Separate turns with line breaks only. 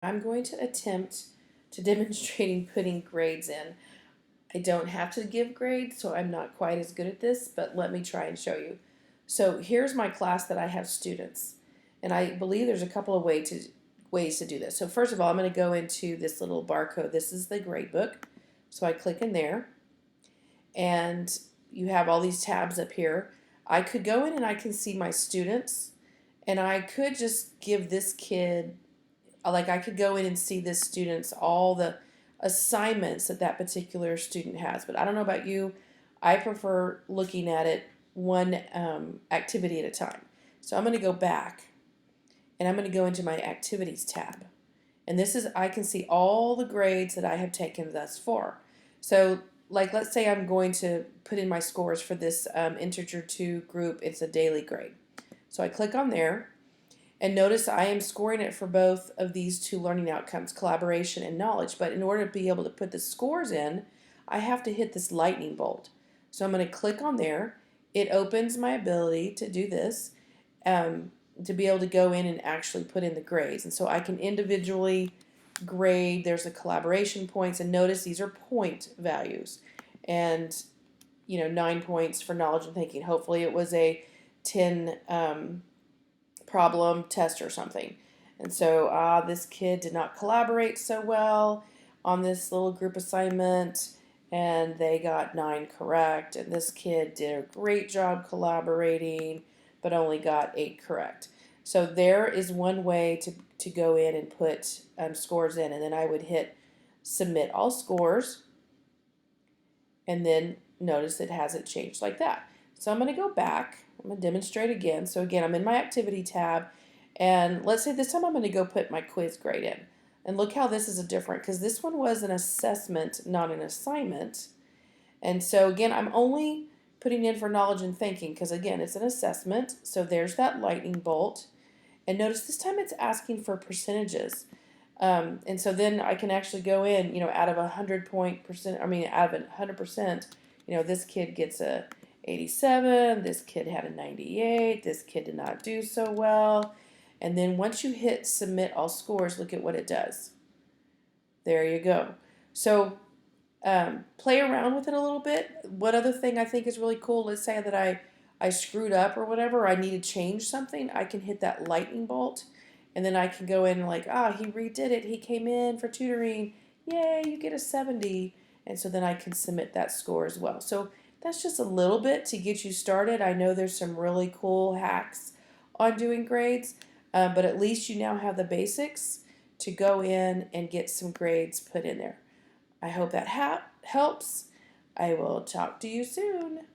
I'm going to attempt to demonstrating putting grades in. I don't have to give grades, so I'm not quite as good at this, but let me try and show you. So here's my class that I have students, and I believe there's a couple of ways to do this. So first of all, I'm going to go into this little barcode. This is the grade book. So I click in there, and you have all these tabs up here. I could go in and I can see my students, and I could just give this kid, like I could go in and see this student's all the assignments that that particular student has. But I don't know about you, I prefer looking at it one activity at a time. So I'm going to go back and I'm going to go into my activities tab. And this is, I can see all the grades that I have taken thus far. So like let's say I'm going to put in my scores for this integer 2 group. It's a daily grade. So I click on there, and notice I am scoring it for both of these two learning outcomes, collaboration and knowledge. But in order to be able to put the scores in, I have to hit this lightning bolt. So I'm going to click on there. It opens my ability to do this, to be able to go in and actually put in the grades. And so I can individually grade. There's the collaboration points, and notice these are point values. And 9 points for knowledge and thinking. Hopefully it was a 10 problem test or something. And so this kid did not collaborate so well on this little group assignment, and they got 9 correct. And this kid did a great job collaborating, but only got 8 correct. So there is one way to go in and put scores in, and then I would hit submit all scores, and then notice it hasn't changed like that. So I'm going to go back. I'm going to demonstrate again. So again, I'm in my activity tab, and let's say this time I'm going to go put my quiz grade in. And look how this is a different, because this one was an assessment, not an assignment. And so again, I'm only putting in for knowledge and thinking, because again, it's an assessment. So there's that lightning bolt. And notice this time it's asking for percentages. And so then I can actually go in, out of 100%, this kid gets a 87, this kid had a 98, this kid did not do so well. And then once you hit submit all scores, look at what it does. There you go. So play around with it a little bit. What other thing I think is really cool, let's say that I screwed up or whatever, I need to change something, I can hit that lightning bolt, and then I can go in and he redid it, he came in for tutoring, yay, you get a 70, and so then I can submit that score as well. So that's just a little bit to get you started. I know there's some really cool hacks on doing grades, but at least you now have the basics to go in and get some grades put in there. I hope that helps. I will talk to you soon.